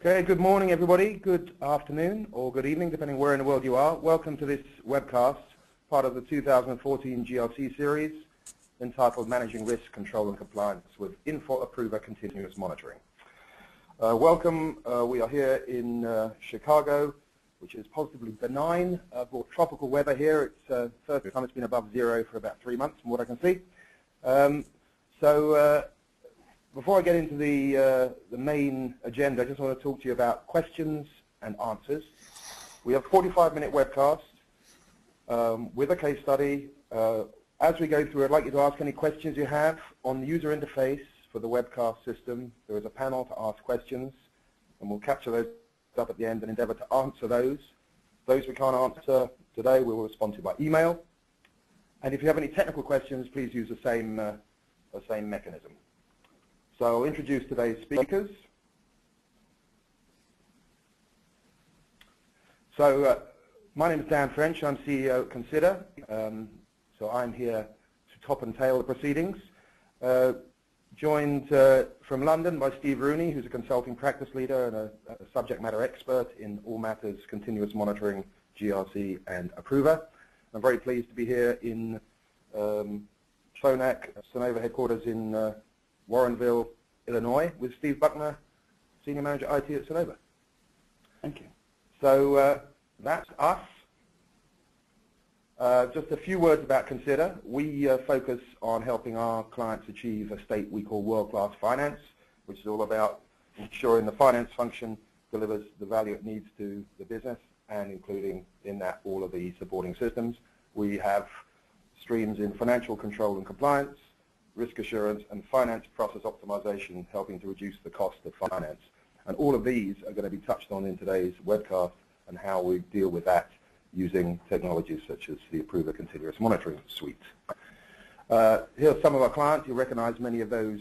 Okay, good morning everybody, good afternoon or good evening depending where in the world you are. Welcome to this webcast, part of the 2014 GRC series entitled Managing Risk, Control and Compliance with Infor Approva Continuous Monitoring. Welcome, we are here in Chicago, which is positively benign. For tropical weather here. It's the first time it's been above zero for about 3 months from what I can see. Before I get into the main agenda, I just want to talk to you about questions and answers. We have a 45-minute webcast with a case study. As we go through, I'd like you to ask any questions you have. On the user interface for the webcast system, there is a panel to ask questions, and we'll capture those up at the end and endeavor to answer those. Those we can't answer today, we will respond to by email. And if you have any technical questions, please use the same mechanism. So I'll introduce today's speakers. My name is Dan French. I'm CEO at Consider. So I'm here to top and tail the proceedings. Joined from London by Steve Rooney, who's a consulting practice leader and a subject matter expert in all matters continuous monitoring, GRC, and Approva. I'm very pleased to be here in Phonak, Sonova headquarters in Warrenville, Illinois, with Steve Buchner, Senior Manager IT at Sonova. Thank you. So that's us. Just a few words about Consider. We focus on helping our clients achieve a state we call world-class finance, which is all about ensuring the finance function delivers the value it needs to the business, and including in that all of the supporting systems. We have streams in financial control and compliance, risk assurance, and finance process optimization, helping to reduce the cost of finance. And all of these are going to be touched on in today's webcast and how we deal with that using technologies such as the Approva Continuous Monitoring Suite. Here are some of our clients. You recognize many of those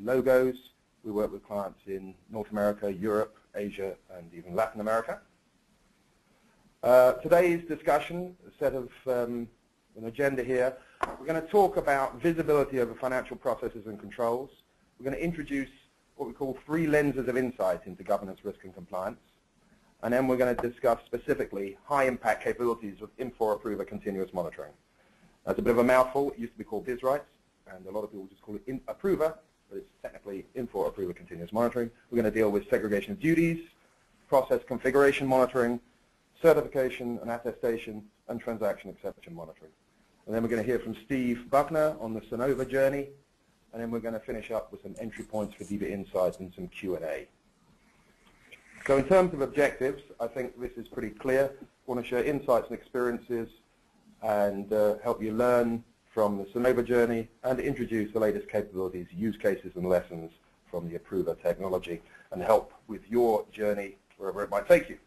logos. We work with clients in North America, Europe, Asia, and even Latin America. Today's discussion, a set of an agenda here. We're going to talk about visibility over financial processes and controls. We're going to introduce what we call 3 lenses of insight into governance, risk, and compliance. And then we're going to discuss specifically high-impact capabilities with Infor Approva Continuous Monitoring. That's a bit of a mouthful. It used to be called Biz Rights, and a lot of people just call it Approva, but it's technically Infor Approva Continuous Monitoring. We're going to deal with segregation of duties, process configuration monitoring, certification and attestation, and transaction exception monitoring. And then we're going to hear from Steve Buchner on the Sonova journey, and then we're going to finish up with some entry points for deeper insights and some Q&A. So in terms of objectives, I think this is pretty clear. I want to share insights and experiences and help you learn from the Sonova journey and introduce the latest capabilities, use cases, and lessons from the Approva technology and help with your journey wherever it might take you.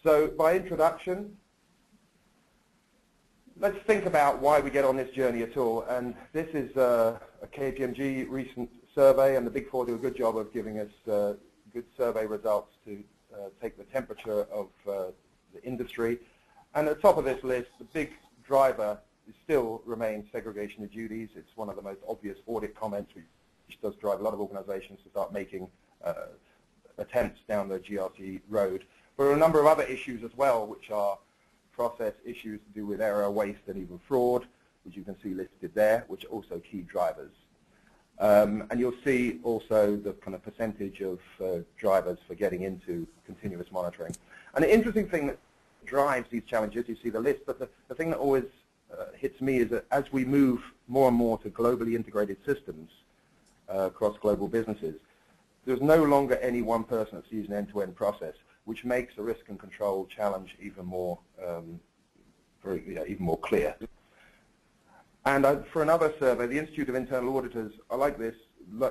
So by introduction, let's think about why we get on this journey at all. And this is a KPMG recent survey, and the Big Four do a good job of giving us good survey results to take the temperature of the industry. And at the top of this list, the big driver still remains segregation of duties. It's one of the most obvious audit comments, which does drive a lot of organizations to start making attempts down the GRC road. But there are a number of other issues as well, which are process issues to do with error, waste, and even fraud, which you can see listed there, which are also key drivers. And you'll see also the kind of percentage of drivers for getting into continuous monitoring. And the interesting thing that drives these challenges, you see the list, but the thing that always hits me is that as we move more and more to globally integrated systems across global businesses, there's no longer any one person that sees an end-to-end process, which makes the risk and control challenge even more, even more clear. And for another survey, the Institute of Internal Auditors, I like this,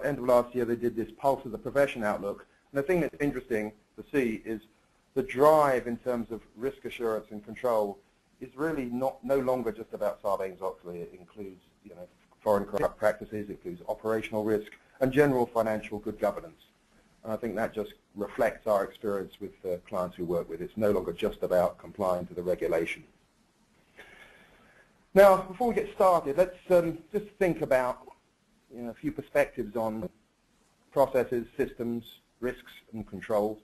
end of last year they did this Pulse of the Profession Outlook. And the thing that's interesting to see is the drive in terms of risk assurance and control is really no longer just about Sarbanes-Oxley. It includes foreign corrupt practices, it includes operational risk, and general financial good governance. And I think that just reflects our experience with clients we work with. It's no longer just about complying to the regulation. Now, before we get started, let's just think about a few perspectives on processes, systems, risks and controls.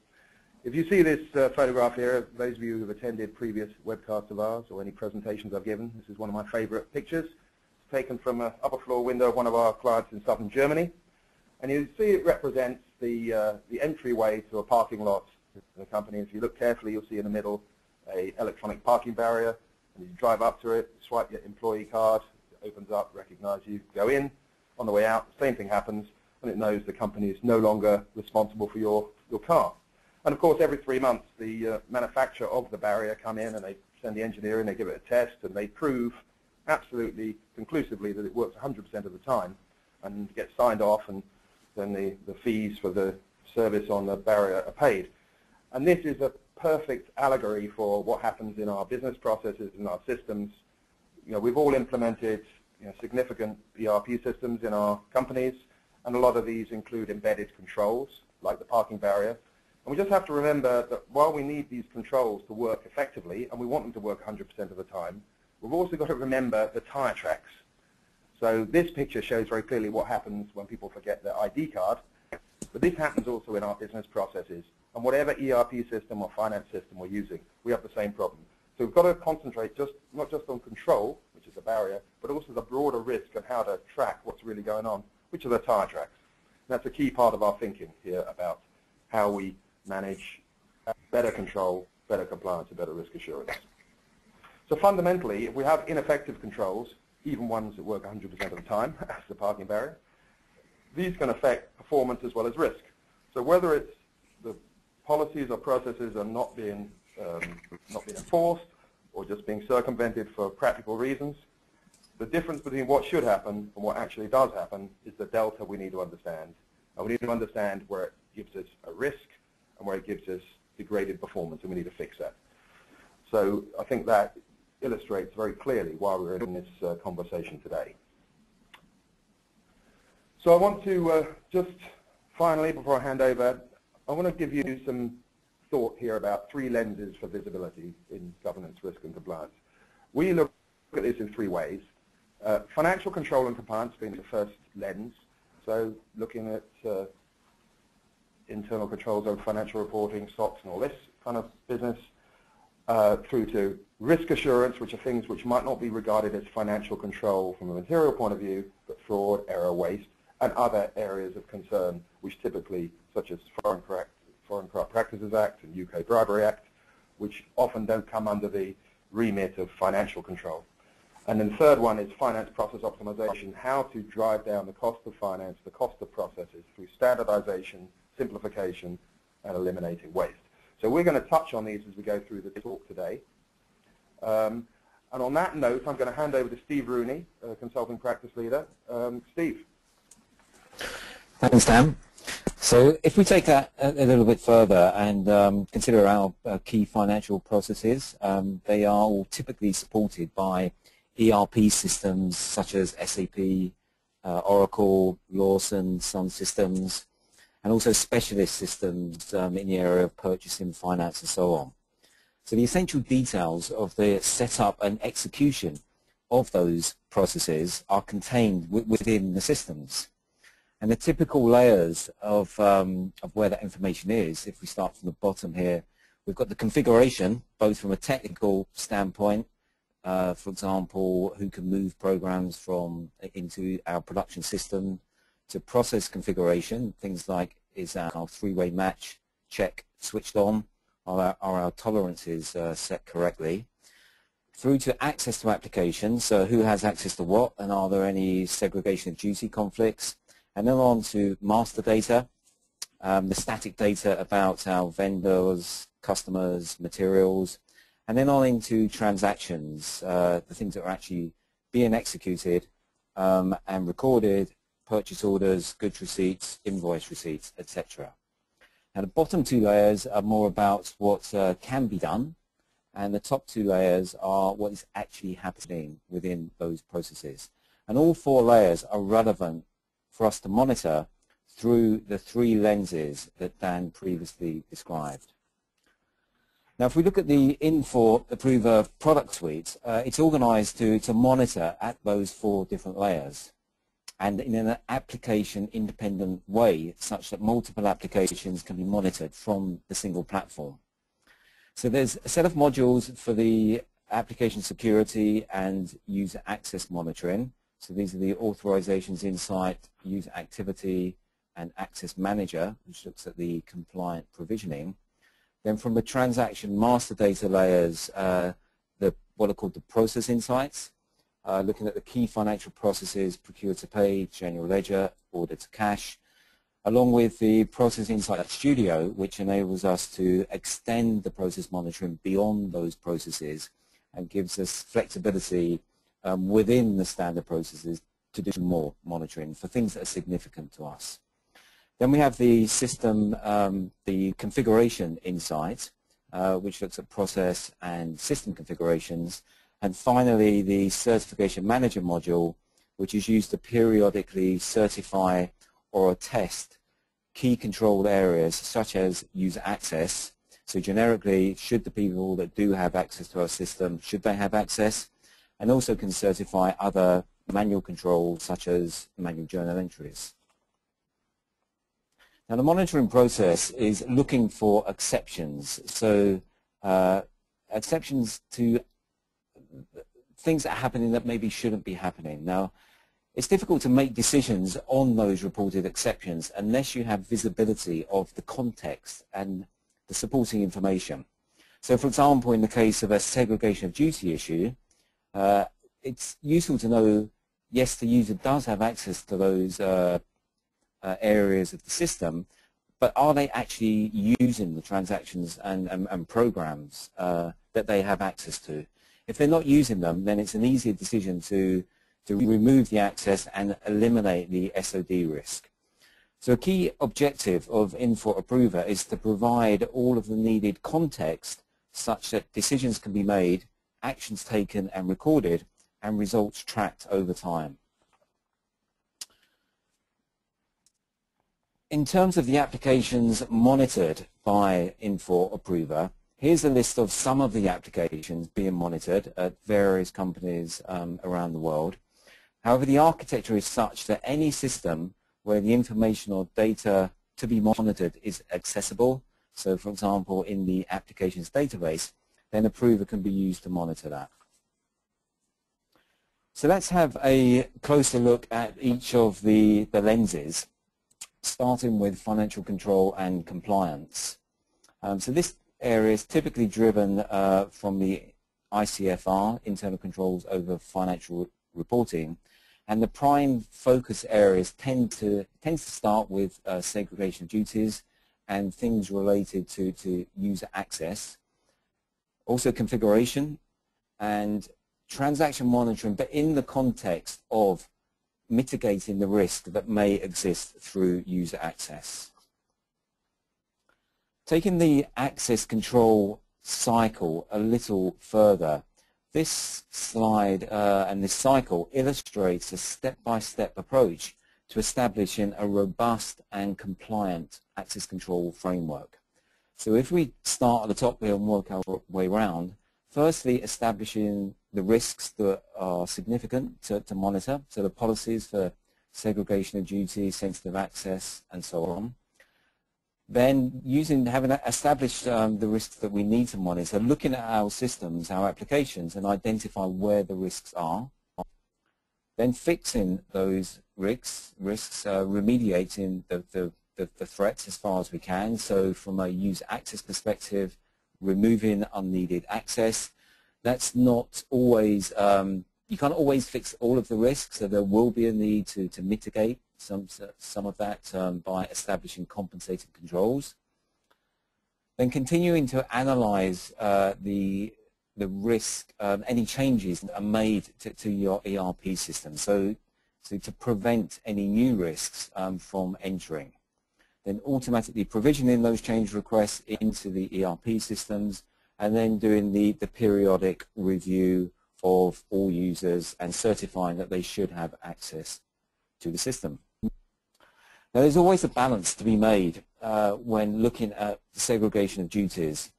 If you see this photograph here, those of you who have attended previous webcasts of ours or any presentations I've given, this is one of my favorite pictures. It's taken from an upper floor window of one of our clients in southern Germany. And you see it represents the entryway to a parking lot in the company. If you look carefully, you'll see in the middle an electronic parking barrier. And you drive up to it, swipe your employee card, it opens up, recognizes you, go in. On the way out, the same thing happens, and it knows the company is no longer responsible for your car. And of course, every 3 months, the manufacturer of the barrier come in and they send the engineer in, they give it a test, and they prove absolutely conclusively that it works 100% of the time and gets signed off, and then the fees for the service on the barrier are paid. And this is a perfect allegory for what happens in our business processes and our systems. You know, we've all implemented significant ERP systems in our companies, and a lot of these include embedded controls, like the parking barrier. And we just have to remember that while we need these controls to work effectively, and we want them to work 100% of the time, we've also got to remember the tire tracks. So this picture shows very clearly what happens when people forget their ID card, but this happens also in our business processes. And whatever ERP system or finance system we're using, we have the same problem. So we've got to concentrate not just on control, which is a barrier, but also the broader risk and how to track what's really going on, which are the tire tracks. And that's a key part of our thinking here about how we manage better control, better compliance, and better risk assurance. So fundamentally, if we have ineffective controls, even ones that work 100% of the time, as the parking barrier, these can affect performance as well as risk. So whether it's the policies or processes are not being enforced or just being circumvented for practical reasons, the difference between what should happen and what actually does happen is the delta we need to understand. And we need to understand where it gives us a risk and where it gives us degraded performance, and we need to fix that. So I think that illustrates very clearly why we're in this conversation today. So I want to just finally, before I hand over, I want to give you some thought here about 3 lenses for visibility in governance, risk, and compliance. We look at this in 3 ways. Financial control and compliance being the first lens, so looking at internal controls over financial reporting, SOX, and all this kind of business, through to risk assurance, which are things which might not be regarded as financial control from a material point of view, but fraud, error, waste, and other areas of concern, which typically, such as Foreign Corrupt Practices Act and UK Bribery Act, which often don't come under the remit of financial control. And then the third one is finance process optimization, how to drive down the cost of finance, the cost of processes through standardization, simplification, and eliminating waste. So we're going to touch on these as we go through the talk today. And on that note, I'm going to hand over to Steve Rooney, Consulting Practice Leader. Steve. Thanks, Dan. So if we take that a little bit further and consider our key financial processes, they are all typically supported by ERP systems such as SAP, Oracle, Lawson, SunSystems, and also specialist systems in the area of purchasing, finance, and so on. So the essential details of the setup and execution of those processes are contained within the systems. And the typical layers of where that information is, if we start from the bottom here, we've got the configuration, both from a technical standpoint, for example, who can move programs into our production system, to process configuration, things like is our 3-way match check switched on, are our tolerances set correctly, through to access to applications, so who has access to what, and are there any segregation of duty conflicts, and then on to master data, the static data about our vendors, customers, materials, and then on into transactions, the things that are actually being executed and recorded, purchase orders, goods receipts, invoice receipts, etc. Now the bottom 2 layers are more about what can be done, and the top 2 layers are what is actually happening within those processes. And all 4 layers are relevant for us to monitor through the 3 lenses that Dan previously described. Now if we look at the Infor Approva product suite, it's organized to monitor at those 4 different layers. and in an application-independent way, such that multiple applications can be monitored from the single platform. So there's a set of modules for the application security and user access monitoring. So these are the authorizations insight, user activity, and access manager, which looks at the compliant provisioning. Then from the transaction master data layers, what are called the process insights, looking at the key financial processes, procure to pay, general ledger, order to cash, along with the Process Insight Studio, which enables us to extend the process monitoring beyond those processes and gives us flexibility within the standard processes to do more monitoring for things that are significant to us. Then we have the system, the configuration insight, which looks at process and system configurations. And finally, the certification manager module, which is used to periodically certify or test key control areas such as user access. So generically, should the people that do have access to our system, should they have access? And also can certify other manual controls such as manual journal entries. Now the monitoring process is looking for exceptions. So exceptions to things that are happening that maybe shouldn't be happening. Now, it's difficult to make decisions on those reported exceptions unless you have visibility of the context and the supporting information. So, for example, in the case of a segregation of duty issue, it's useful to know, yes, the user does have access to those areas of the system, but are they actually using the transactions and programs that they have access to? If they're not using them, then it's an easier decision to remove the access and eliminate the SOD risk. So a key objective of Infor Approva is to provide all of the needed context such that decisions can be made, actions taken and recorded, and results tracked over time. In terms of the applications monitored by Infor Approva, here's a list of some of the applications being monitored at various companies around the world. However, the architecture is such that any system where the information or data to be monitored is accessible, so for example in the applications database, then Approva can be used to monitor that. So let's have a closer look at each of the lenses, starting with financial control and compliance. So this area is typically driven from the ICFR, internal controls over financial reporting, and the prime focus areas tends to start with segregation of duties and things related to user access, also configuration and transaction monitoring, but in the context of mitigating the risk that may exist through user access. Taking the access control cycle a little further, this slide and this cycle illustrates a step-by-step approach to establishing a robust and compliant access control framework. So if we start at the top here and work our way around, firstly establishing the risks that are significant to monitor, so the policies for segregation of duties, sensitive access, and so on. Then having established the risks that we need to monitor, looking at our systems, our applications, and identify where the risks are. Then fixing those risks, remediating the threats as far as we can. So from a user access perspective, removing unneeded access. That's not always, you can't always fix all of the risks, so there will be a need to mitigate some of that by establishing compensating controls. Then continuing to analyze the risk, any changes that are made to your ERP system, so to prevent any new risks from entering. Then automatically provisioning those change requests into the ERP systems, and then doing the periodic review of all users and certifying that they should have access to the system. Now, there's always a balance to be made when looking at the segregation of duties.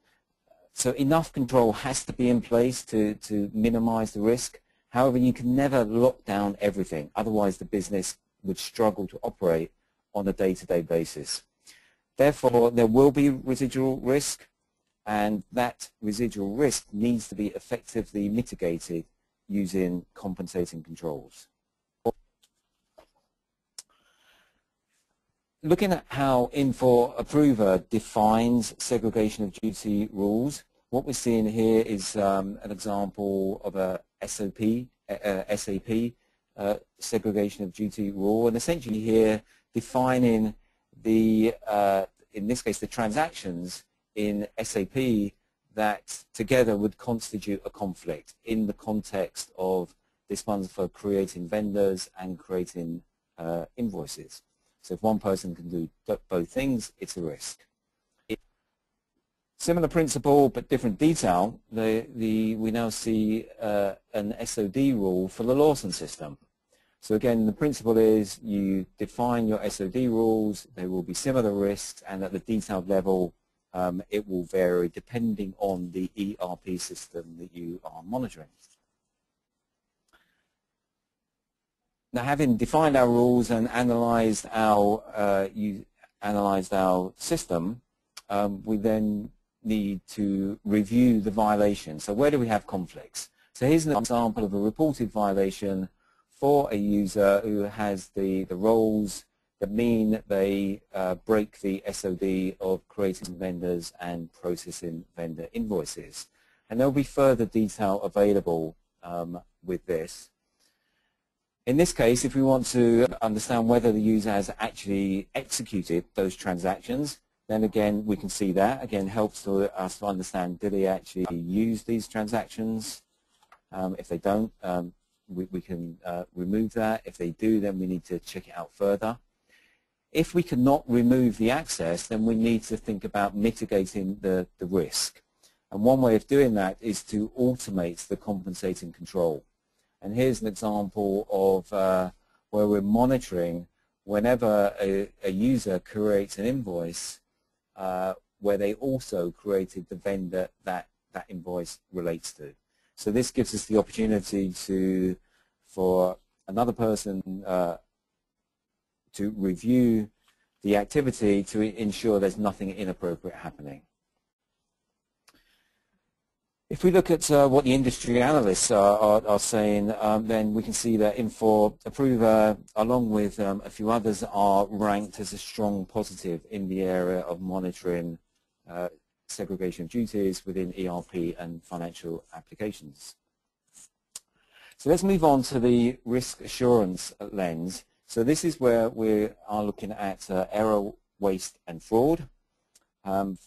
So enough control has to be in place to minimize the risk. However, you can never lock down everything. Otherwise, the business would struggle to operate on a day-to-day basis. Therefore, there will be residual risk, and that residual risk needs to be effectively mitigated using compensating controls. Looking at how Infor Approva defines segregation of duty rules, what we're seeing here is an example of a SAP segregation of duty rule, and essentially here defining the, in this case, the transactions in SAP that together would constitute a conflict in the context of this one's for creating vendors and creating invoices. So if one person can do both things, it's a risk. Similar principle but different detail, we now see an SOD rule for the Lawson system. So again, the principle is you define your SOD rules, there will be similar risks, and at the detailed level it will vary depending on the ERP system that you are monitoring. Now, having defined our rules and analyzed our system, we then need to review the violation. So where do we have conflicts? So here's an example of a reported violation for a user who has the roles that mean that they break the SOD of creating vendors and processing vendor invoices. And there'll be further detail available with this. In this case, if we want to understand whether the user has actually executed those transactions, then again we can see that. Again, helps us to understand, do they actually use these transactions? If they don't, we can remove that. If they do, then we need to check it out further. If we cannot remove the access, then we need to think about mitigating the risk. And one way of doing that is to automate the compensating control. And here's an example of where we're monitoring whenever a user creates an invoice where they also created the vendor that invoice relates to. So this gives us the opportunity for another person to review the activity to ensure there's nothing inappropriate happening. If we look at what the industry analysts are saying, then we can see that Infor Approva, along with a few others, are ranked as a strong positive in the area of monitoring segregation of duties within ERP and financial applications. So let's move on to the risk assurance lens. So this is where we are looking at error, waste, and fraud.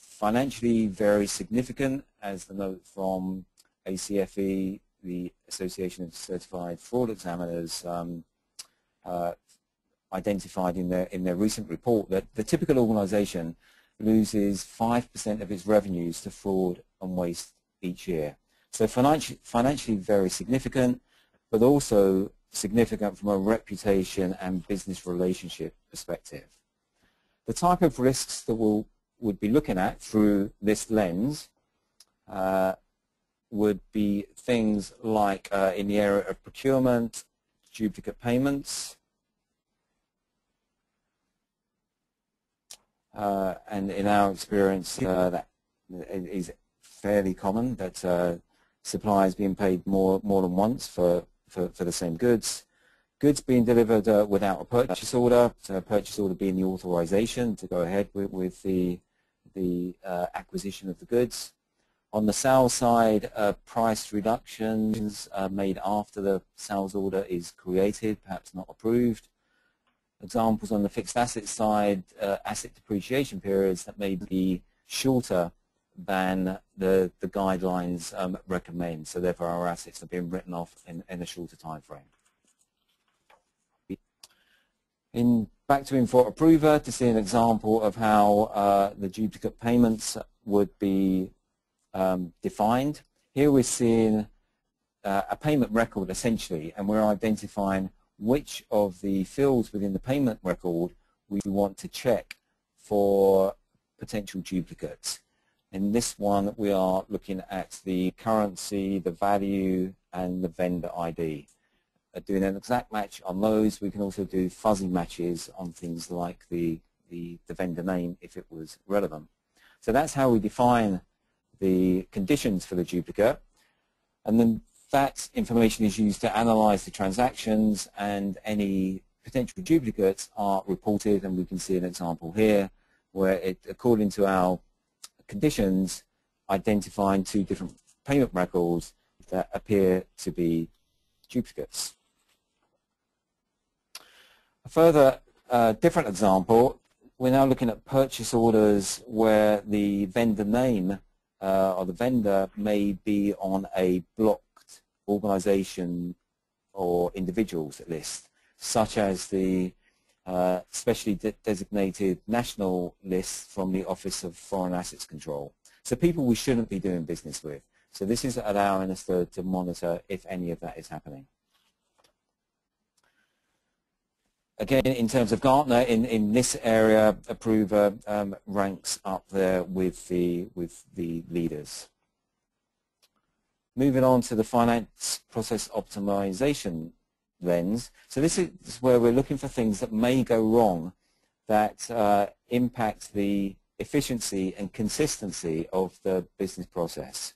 Financially very significant, as the note from ACFE, the Association of Certified Fraud Examiners, identified in their recent report that the typical organization loses 5% of its revenues to fraud and waste each year. So financially very significant, but also significant from a reputation and business relationship perspective. The type of risks that would be looking at through this lens would be things like in the area of procurement, duplicate payments, and in our experience that is fairly common, that suppliers being paid more than once for the same goods. Goods being delivered without a purchase order, so a purchase order being the authorization to go ahead with the acquisition of the goods. On the sales side, price reductions made after the sales order is created, perhaps not approved. Examples on the fixed asset side, asset depreciation periods that may be shorter than the guidelines recommend, so therefore our assets are being written off in a shorter time frame. Back to Infor Approva to see an example of how the duplicate payments would be defined. Here we're seeing a payment record essentially, and we're identifying which of the fields within the payment record we want to check for potential duplicates. In this one we are looking at the currency, the value, and the vendor ID. doing an exact match on those. We can also do fuzzy matches on things like the vendor name if it was relevant. So that's how we define the conditions for the duplicate, and then that information is used to analyze the transactions, and any potential duplicates are reported, and we can see an example here where it, according to our conditions, identifying two different payment records that appear to be duplicates. A further different example, we're now looking at purchase orders where the vendor name or the vendor may be on a blocked organization or individuals list, such as the specially designated national list from the Office of Foreign Assets Control. So people we shouldn't be doing business with. So this is allowing us to monitor if any of that is happening. Again, in terms of Gartner, in this area, Approva ranks up there with the leaders. Moving on to the finance process optimization lens. So this is where we're looking for things that may go wrong that impact the efficiency and consistency of the business process.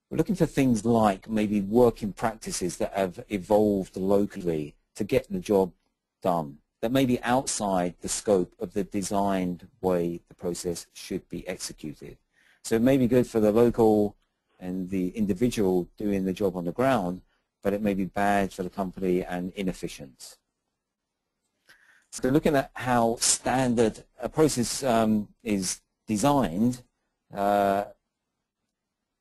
We're looking for things like maybe working practices that have evolved locally to get the job done, that may be outside the scope of the designed way the process should be executed. So it may be good for the local and the individual doing the job on the ground, but it may be bad for the company and inefficient. So looking at how standard a process is designed,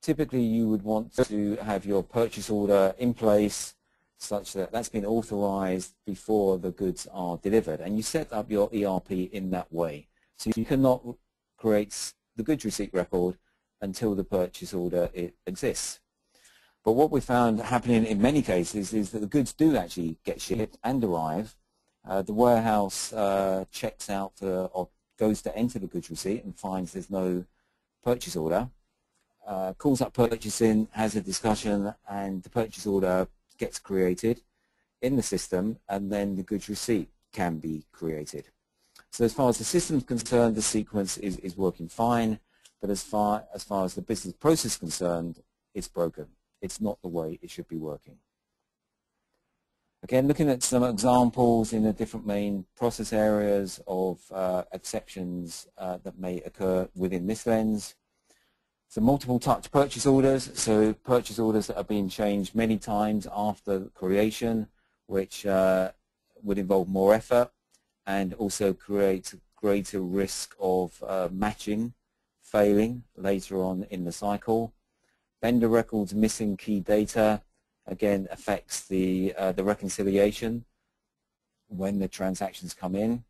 typically you would want to have your purchase order in place such that that's been authorized before the goods are delivered, and you set up your ERP in that way. So you cannot create the goods receipt record until the purchase order exists. But what we found happening in many cases is that the goods do actually get shipped and arrive. The warehouse checks out or goes to enter the goods receipt and finds there's no purchase order, calls up purchasing, has a discussion, and the purchase order gets created in the system, and then the goods receipt can be created. So as far as the system is concerned, the sequence is working fine, but as far as the business process is concerned, it's broken. It's not the way it should be working. Again, looking at some examples in the different main process areas of exceptions that may occur within this lens. So multiple touch purchase orders, so purchase orders that are being changed many times after creation, which would involve more effort and also create greater risk of matching, failing later on in the cycle. Vendor records missing key data, again, affects the reconciliation when the transactions come in.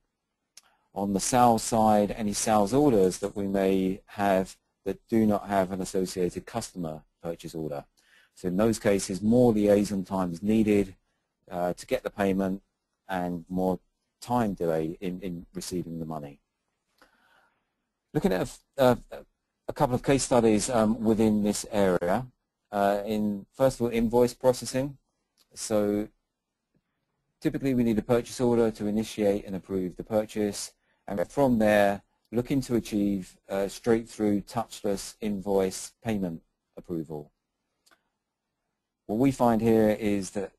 On the sales side, any sales orders that we may have that do not have an associated customer purchase order. So in those cases, more liaison time is needed to get the payment and more time delay in receiving the money. Looking at a couple of case studies within this area. First of all, invoice processing. So typically we need a purchase order to initiate and approve the purchase, and from there looking to achieve straight through touchless invoice payment approval. What we find here is that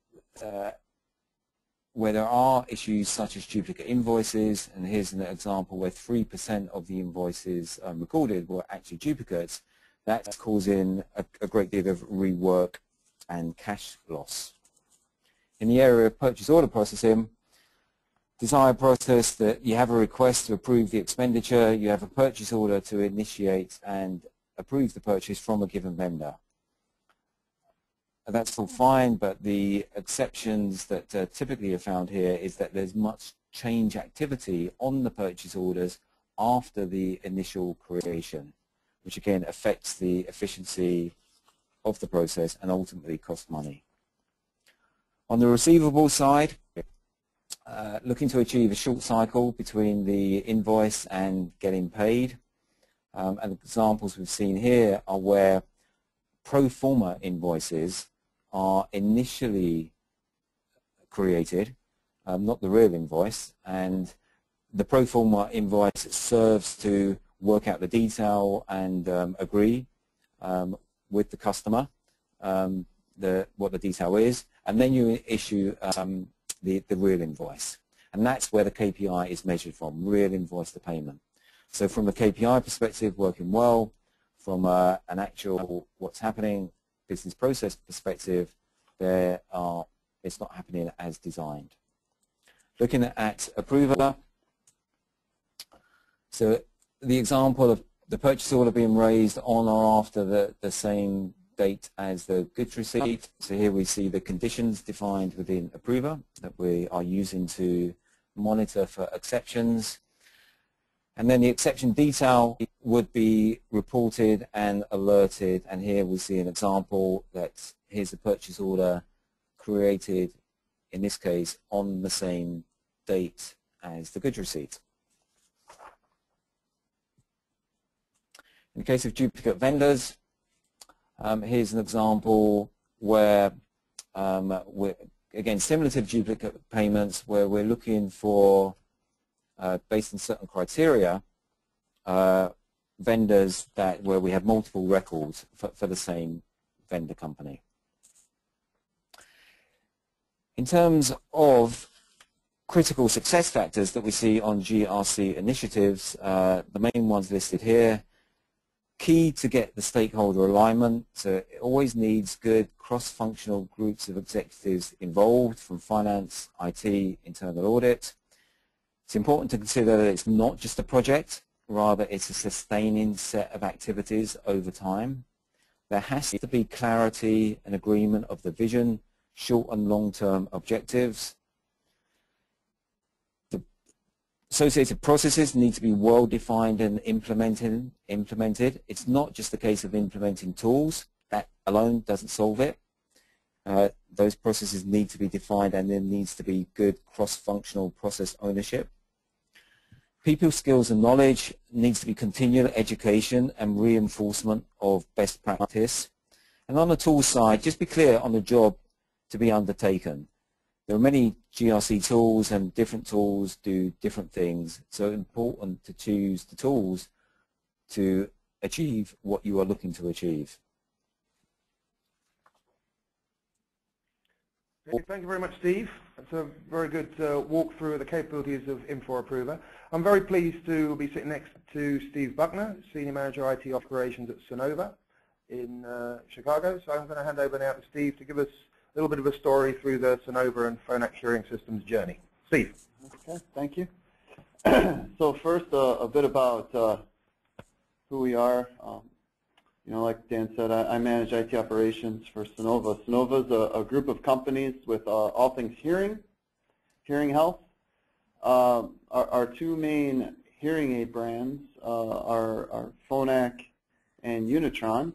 where there are issues such as duplicate invoices, and here's an example where 3% of the invoices recorded were actually duplicates, that's causing a great deal of rework and cash loss. In the area of purchase order processing, desired process that you have a request to approve the expenditure, you have a purchase order to initiate and approve the purchase from a given vendor. And that's all fine, but the exceptions that typically are found here is that there's much change activity on the purchase orders after the initial creation, which again affects the efficiency of the process and ultimately costs money. On the receivable side, looking to achieve a short cycle between the invoice and getting paid. And examples we've seen here are where pro forma invoices are initially created, not the real invoice, and the pro forma invoice serves to work out the detail and agree with the customer what the detail is, and then you issue the real invoice. And that's where the KPI is measured from, real invoice to payment. So from a KPI perspective, working well. From an actual what's happening business process perspective, it's not happening as designed. Looking at Approva, so the example of the purchase order being raised on or after the same date as the goods receipt. So here we see the conditions defined within Approva that we are using to monitor for exceptions. And then the exception detail would be reported and alerted. And here we see an example that here's a purchase order created, in this case, on the same date as the goods receipt. In the case of duplicate vendors, here's an example where, again, similar to duplicate payments, where we're looking for, based on certain criteria, vendors where we have multiple records for the same vendor company. In terms of critical success factors that we see on GRC initiatives, the main ones listed here. Key to get the stakeholder alignment, so it always needs good cross-functional groups of executives involved from finance, IT, internal audit. It's important to consider that it's not just a project, rather it's a sustaining set of activities over time. There has to be clarity and agreement of the vision, short and long-term objectives. Associated processes need to be well-defined and implemented. It's not just a case of implementing tools. That alone doesn't solve it. Those processes need to be defined, and there needs to be good cross-functional process ownership. People skills and knowledge needs to be continual education and reinforcement of best practice. And on the tool side, just be clear on the job to be undertaken. There are many GRC tools, and different tools do different things, so it's important to choose the tools to achieve what you are looking to achieve. Thank you very much, Steve. That's a very good walkthrough of the capabilities of Infor Approva. I'm very pleased to be sitting next to Steve Buchner, Senior Manager IT Operations at Sonova in Chicago. So I'm going to hand over now to Steve to give us a little bit of a story through the Sonova and Phonak hearing systems journey. Steve. Okay, thank you. So first, a bit about who we are. You know, like Dan said, I manage IT operations for Sonova. Sonova is a group of companies with all things hearing health. Our two main hearing aid brands are Phonak and Unitron.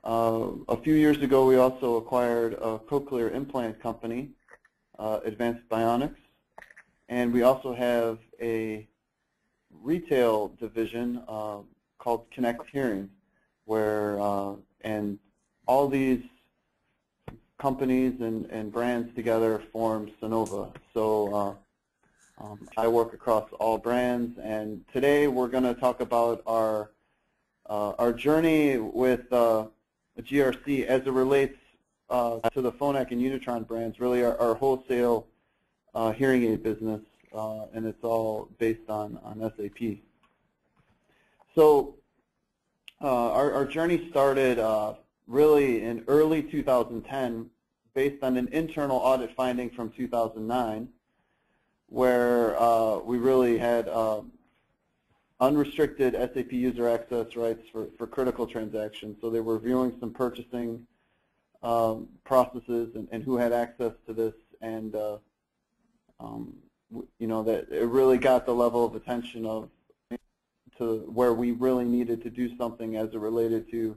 A few years ago, we also acquired a cochlear implant company, Advanced Bionics, and we also have a retail division called Connect Hearing, where and all these companies and brands together form Sonova. So I work across all brands, and today we're going to talk about our journey with GRC as it relates to the Phonak and Unitron brands, really our wholesale hearing aid business, and it's all based on SAP. So our journey started really in early 2010 based on an internal audit finding from 2009, where we really had unrestricted SAP user access rights for critical transactions. So they were viewing some purchasing processes and who had access to this, and you know, that it really got the level of attention to where we really needed to do something as it related to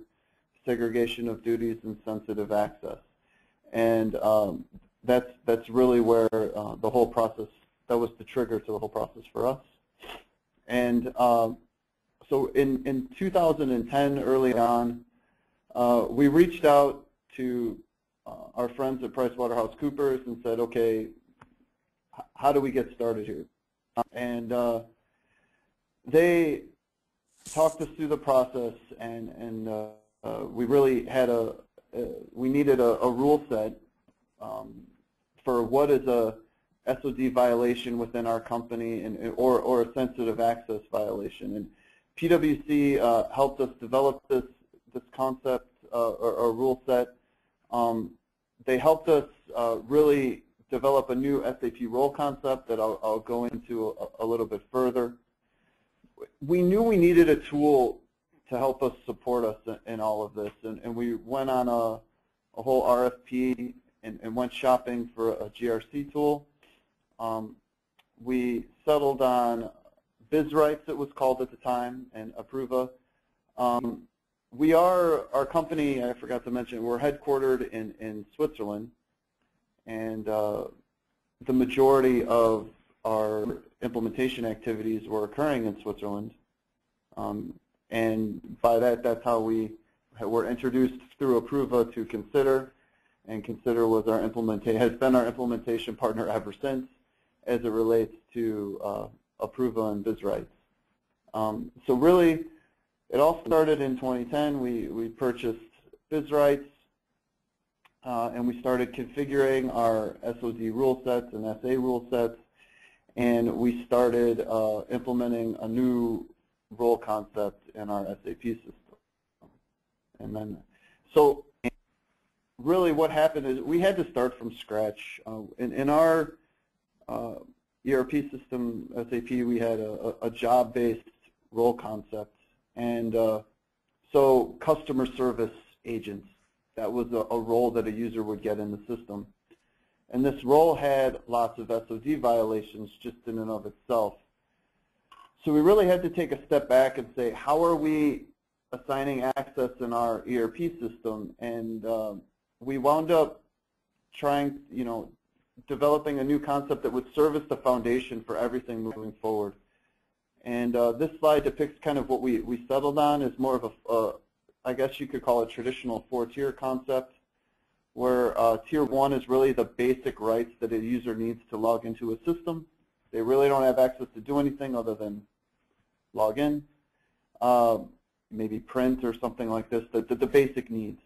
segregation of duties and sensitive access. And that's really where the whole process, that was the trigger to the whole process for us. And so in 2010, early on, we reached out to our friends at PricewaterhouseCoopers and said, okay, how do we get started here? And they talked us through the process, and we really had we needed a rule set for what is a SOD violation within our company, or a sensitive access violation. And PwC helped us develop this concept or rule set. They helped us really develop a new SAP role concept that I'll go into a little bit further. We knew we needed a tool to help us support us in all of this, and we went on a whole RFP and went shopping for a GRC tool. We settled on BizRights, it was called at the time, and Approva. Our company, I forgot to mention, we're headquartered in Switzerland, and the majority of our implementation activities were occurring in Switzerland. And by that, that's how we were introduced through Approva to Consider, and Consider was has been our implementation partner ever since, as it relates to Approva and BizRights. So really, it all started in 2010. We purchased BizRights, and we started configuring our SOD rule sets and SA rule sets, and we started implementing a new role concept in our SAP system. And then, so really what happened is we had to start from scratch. In our ERP system, SAP, we had a job-based role concept, and so customer service agents, that was a role that a user would get in the system. And this role had lots of SOD violations just in and of itself. So we really had to take a step back and say, how are we assigning access in our ERP system? And we wound up trying, developing a new concept that would serve as the foundation for everything moving forward. And this slide depicts kind of what we settled on is more of a, I guess you could call it traditional 4-tier concept, where tier 1 is really the basic rights that a user needs to log into a system. They really don't have access to do anything other than log in, maybe print or something like this, the basic needs.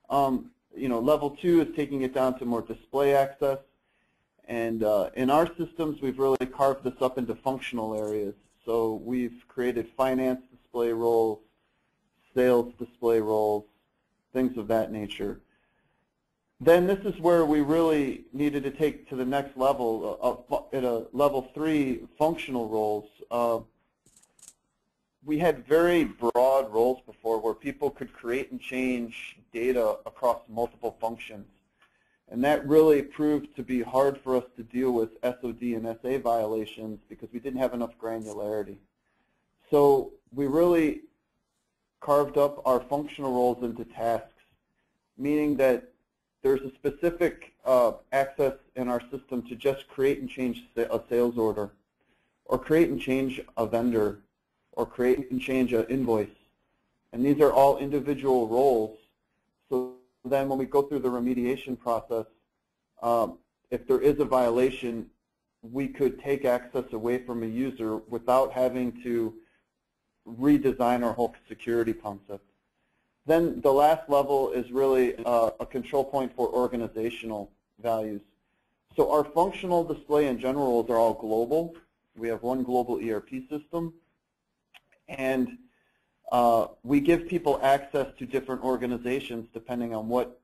Level 2 is taking it down to more display access. And in our systems, we've really carved this up into functional areas. So we've created finance display roles, sales display roles, things of that nature. Then this is where we really needed to take to the next level, at a level 3 functional roles. We had very broad roles before where people could create and change data across multiple functions. And that really proved to be hard for us to deal with SOD and SA violations because we didn't have enough granularity. So we really carved up our functional roles into tasks, meaning that there's a specific access in our system to just create and change a sales order, or create and change a vendor, or create and change an invoice. And these are all individual roles. So then when we go through the remediation process, if there is a violation, we could take access away from a user without having to redesign our whole security concept. Then the last level is really a control point for organizational values. So our functional display and general roles are all global. We have one global ERP system. And we give people access to different organizations depending on what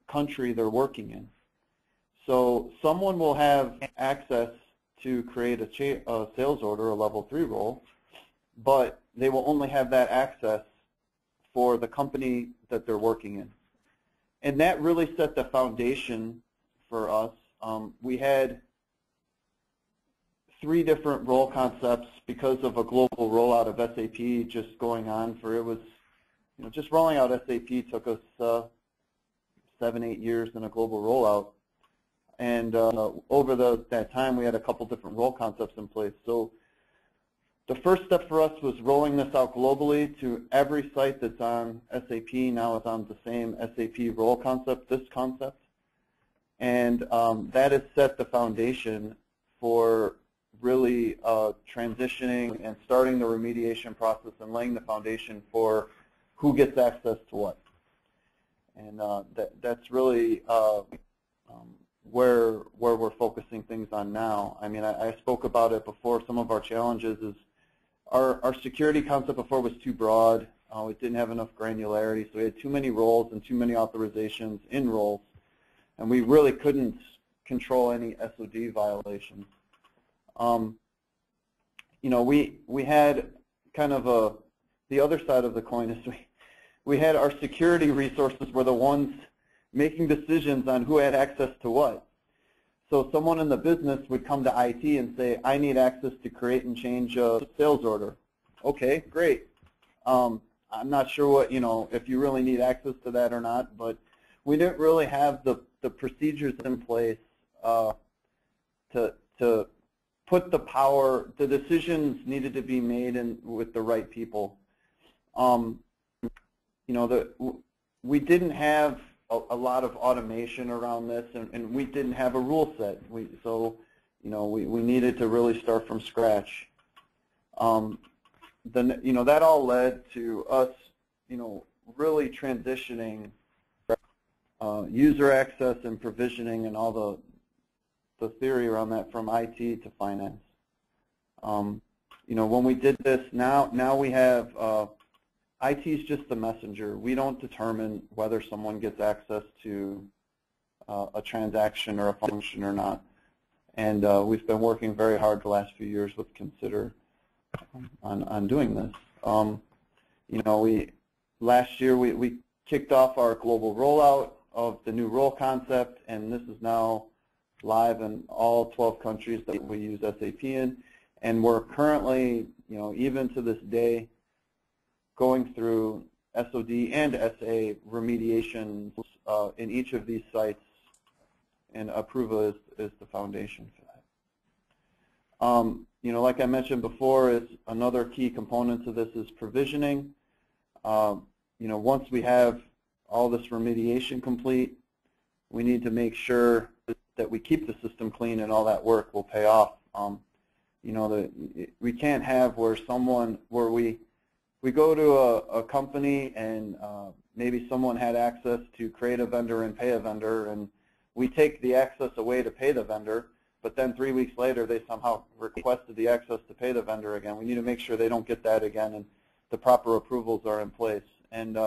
country they're working in. So someone will have access to create a sales order, a level 3 role, but they will only have that access for the company that they're working in. And that really set the foundation for us. We had 3 different role concepts because of a global rollout of SAP just going on for, it was, just rolling out SAP took us 7-8 years in a global rollout. And over that time, we had a couple different role concepts in place. So the first step for us was rolling this out globally to every site that's on SAP. Now it's on the same SAP role concept, this concept. And that has set the foundation for really transitioning and starting the remediation process and laying the foundation for who gets access to what. And that's really where we're focusing things on now. I mean, I spoke about it before. Some of our challenges is our security concept before was too broad. It didn't have enough granularity, so we had too many roles and too many authorizations in roles, and we really couldn't control any SOD violations. You know, we had kind of the other side of the coin is we had our security resources were the ones making decisions on who had access to what. So someone in the business would come to IT and say, I need access to create and change a sales order. Okay, great. I'm not sure what, you know, if you really need access to that or not, but we didn't really have the procedures in place to put the power, the decisions needed to be made with the right people. You know, we didn't have a lot of automation around this, and we didn't have a rule set. So, you know, we needed to really start from scratch. Then, you know, that all led to us, you know, really transitioning user access and provisioning and all the theory around that from IT to finance. You know, when we did this, now we have IT is just the messenger. We don't determine whether someone gets access to a transaction or a function or not. And we've been working very hard the last few years with Consider on doing this. You know, last year we kicked off our global rollout of the new role concept, and this is now live in all 12 countries that we use SAP in. And we're currently, you know, even to this day, going through SOD and SA remediations in each of these sites, and Approva is the foundation for that. You know, like I mentioned before, is another key component to this is provisioning. You know, once we have all this remediation complete, we need to make sure that we keep the system clean, and all that work will pay off. You know, we can't have where we go to a company and maybe someone had access to create a vendor and pay a vendor, and we take the access away to pay the vendor, but then 3 weeks later they somehow requested the access to pay the vendor again. We need to make sure they don't get that again and the proper approvals are in place. And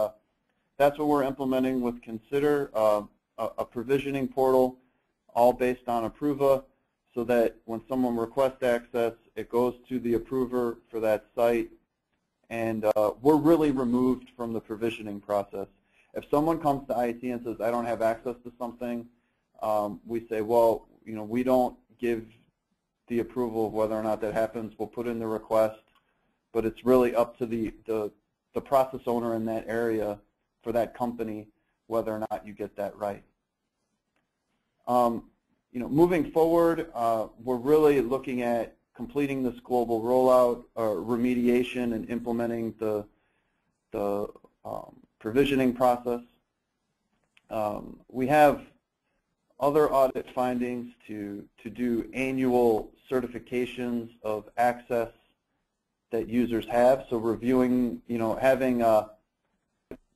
that's what we're implementing with Consider, a provisioning portal all based on Approva, so that when someone requests access, it goes to the approver for that site. And we're really removed from the provisioning process. If someone comes to IT and says, I don't have access to something, we say, well, you know, we don't give the approval of whether or not that happens. We'll put in the request, but it's really up to the process owner in that area for that company whether or not you get that right. You know, moving forward, we're really looking at completing this global rollout, remediation, and implementing the provisioning process. We have other audit findings to do annual certifications of access that users have. So reviewing, you know, having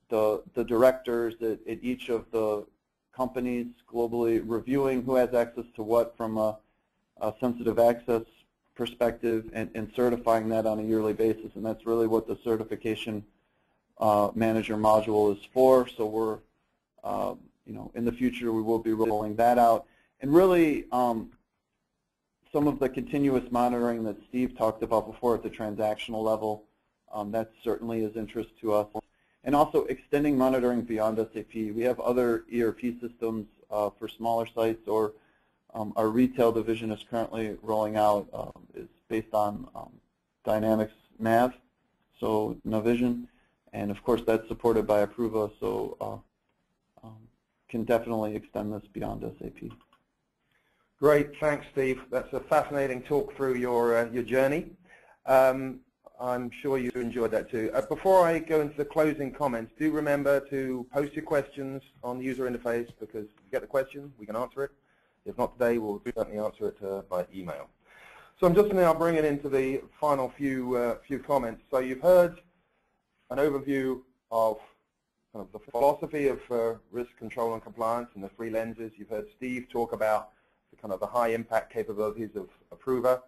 the directors at each of the companies globally reviewing who has access to what from a sensitive access perspective, and certifying that on a yearly basis. And that's really what the certification manager module is for. So we're, you know, in the future we will be rolling that out. And really some of the continuous monitoring that Steve talked about before at the transactional level, that certainly is interest to us. And also extending monitoring beyond SAP. We have other ERP systems for smaller sites, or our retail division is currently rolling out, is based on Dynamics Nav, so Navision, and of course that's supported by Approva, so can definitely extend this beyond SAP. Great, thanks Steve. That's a fascinating talk through your journey. I'm sure you enjoyed that too. Before I go into the closing comments, do remember to post your questions on the user interface, because if you get the question, we can answer it. If not today, we'll certainly answer it by email. So I'm just now bringing into the final few comments. So you've heard an overview of kind of the philosophy of risk control and compliance and the three lenses. You've heard Steve talk about the kind of the high impact capabilities of Approva,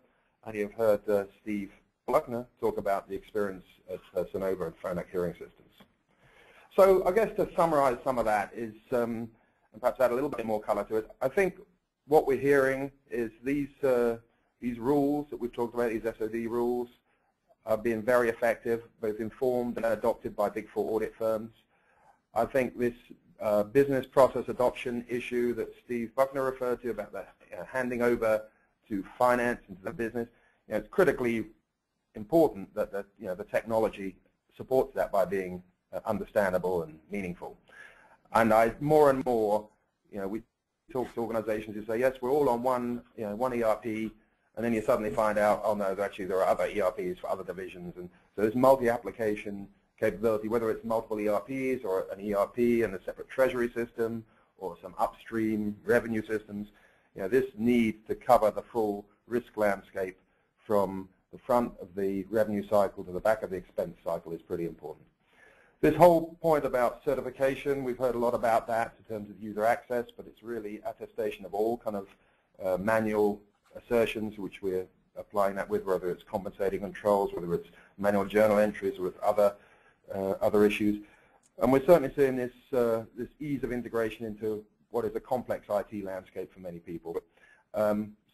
and you've heard Steve Buchner talk about the experience at Sonova and Phonak hearing systems. So I guess to summarize some of that is, and perhaps add a little bit more color to it, I think what we're hearing is these rules that we've talked about, these SOD rules, are being very effective, both informed and adopted by Big Four audit firms. I think this business process adoption issue that Steve Buchner referred to about the handing over to finance and to the business, it's critically important that the technology supports that by being understandable and meaningful. And more and more, we talk to organizations who say, yes, we're all on one ERP, and then you suddenly find out, oh no, actually there are other ERPs for other divisions. And so there's multi-application capability, whether it's multiple ERPs or an ERP and a separate treasury system or some upstream revenue systems. This need to cover the full risk landscape from the front of the revenue cycle to the back of the expense cycle is pretty important. This whole point about certification, we've heard a lot about that in terms of user access, but it's really attestation of all kind of manual assertions, which we're applying that with, whether it's compensating controls, whether it's manual journal entries, or with other issues. And we're certainly seeing this ease of integration into what is a complex IT landscape for many people.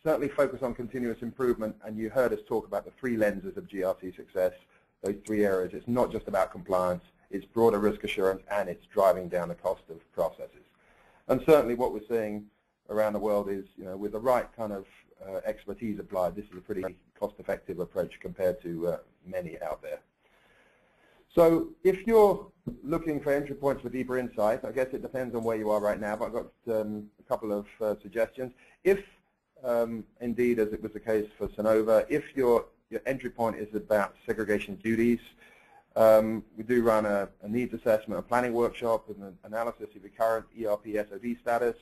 Certainly focus on continuous improvement, and you heard us talk about the three lenses of GRC success, those three areas. It's not just about compliance, it's broader risk assurance, and it's driving down the cost of processes. And certainly what we're seeing around the world is, with the right kind of expertise applied, this is a pretty cost-effective approach compared to many out there. So if you're looking for entry points for deeper insight, I guess it depends on where you are right now, but I've got a couple of suggestions. If indeed, as it was the case for Sonova, if your entry point is about segregation of duties, we do run a needs assessment, a planning workshop, and an analysis of your current ERP SOD status,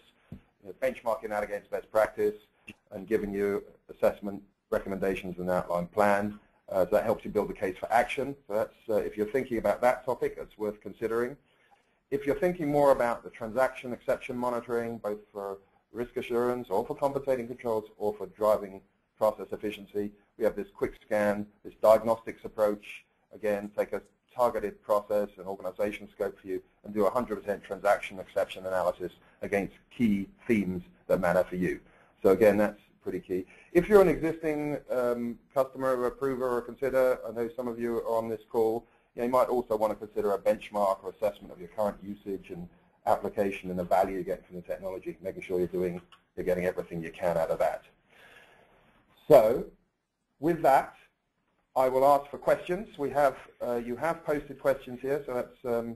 benchmarking that against best practice, and giving you assessment recommendations and outline plan. So that helps you build the case for action. So that's, if you're thinking about that topic, that's worth considering. If you're thinking more about the transaction exception monitoring, both for risk assurance or for compensating controls or for driving process efficiency, we have this quick scan, this diagnostics approach. Again, take a targeted process and organization scope for you and do 100% transaction exception analysis against key themes that matter for you. So again, that's pretty key. If you're an existing customer, approver, or consider, I know some of you are on this call, you might also want to consider a benchmark or assessment of your current usage and application and the value you get from the technology, making sure you're getting everything you can out of that. So with that, I will ask for questions. We have you have posted questions here, so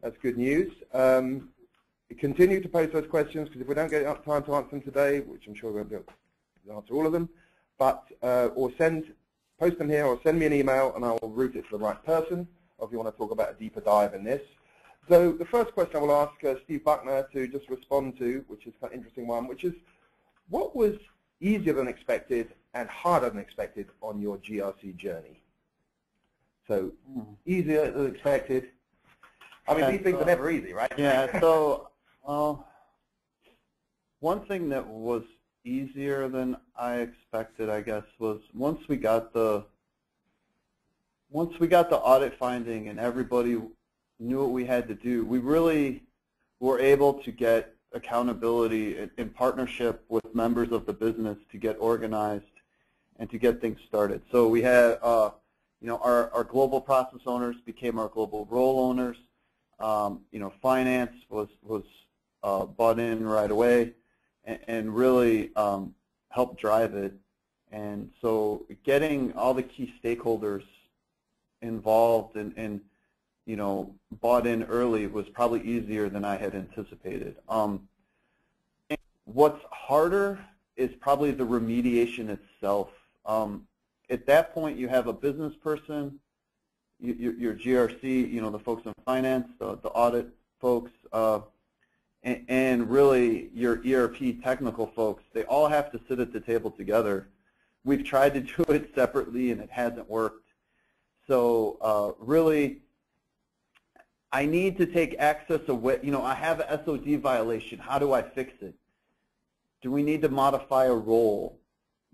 that's good news. Continue to post those questions, because if we don't get time to answer them today, which I'm sure we won't be able to answer all of them, but or post them here or send me an email and I will route it to the right person, or if you want to talk about a deeper dive in this. So the first question I will ask Steve Buchner to just respond to, which is kind of an interesting one, which is, what was easier than expected and harder than expected on your GRC journey? So easier than expected. I mean, these things are never easy, right? Yeah, so one thing that was easier than I expected, I guess, was once we got the audit finding and everybody knew what we had to do, we really were able to get accountability in partnership with members of the business to get organized and to get things started. So we had, our global process owners became our global role owners. Finance was bought in right away and really helped drive it. And so getting all the key stakeholders involved and bought in early was probably easier than I had anticipated. What's harder is probably the remediation itself. at that point, you have a business person, your GRC, the folks in finance, the audit folks, and really your ERP technical folks. They all have to sit at the table together. We've tried to do it separately, and it hasn't worked. So really, I need to take access away. I have an SOD violation. How do I fix it? Do we need to modify a role?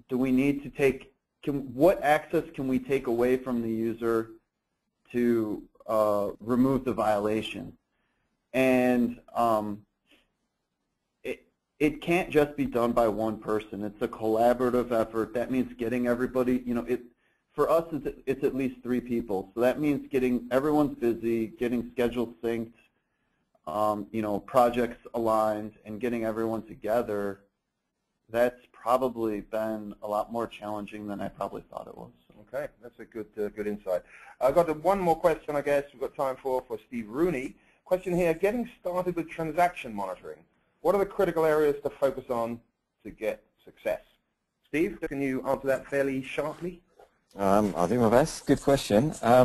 Do we need to take, what access can we take away from the user to remove the violation? And it can't just be done by one person. It's a collaborative effort. That means getting everybody, for us, it's at least 3 people. So that means everyone's busy, getting schedules synced, projects aligned, and getting everyone together. That's probably been a lot more challenging than I probably thought it was. Okay, that's a good insight. I've got one more question, I guess, we've got time for Steve Rooney. Question here, getting started with transaction monitoring. What are the critical areas to focus on to get success? Steve, can you answer that fairly sharply? I'll do my best. Good question. I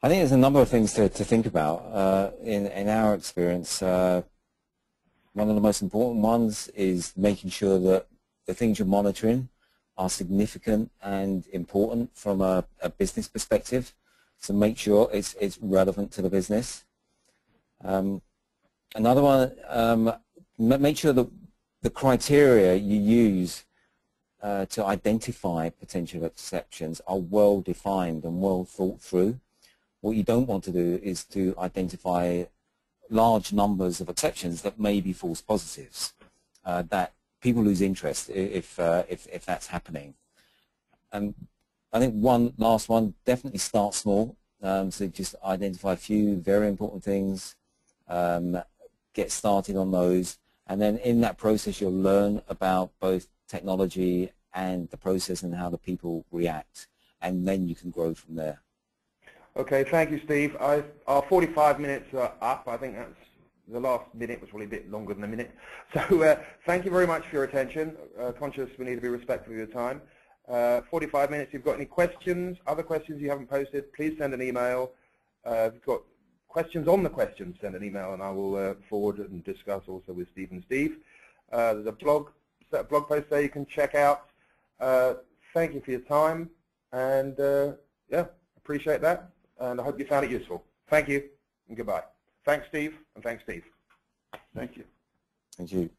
think there's a number of things to think about. In our experience, one of the most important ones is making sure that the things you're monitoring are significant and important from a business perspective. So make sure it's relevant to the business. Another one, make sure that the criteria you use to identify potential exceptions are well defined and well thought through. What you don't want to do is to identify large numbers of exceptions that may be false positives, that people lose interest if that's happening. And I think last one, definitely start small. So just identify a few very important things, get started on those, and then in that process you'll learn about both technology and the process and how the people react, and then you can grow from there. Okay, thank you, Steve. Our 45 minutes are up. I think that's the last minute was probably a bit longer than a minute. So thank you very much for your attention. Conscious we need to be respectful of your time. 45 minutes. If you've got any questions, other questions you haven't posted, please send an email. If you've got questions on the questions, send an email, and I will forward and discuss also with Steve and Steve. There's a set of blog posts there you can check out. Thank you for your time, and yeah, appreciate that, and I hope you found it useful. Thank you, and goodbye. Thanks, Steve, and thanks, Steve. Thank you. Thank you.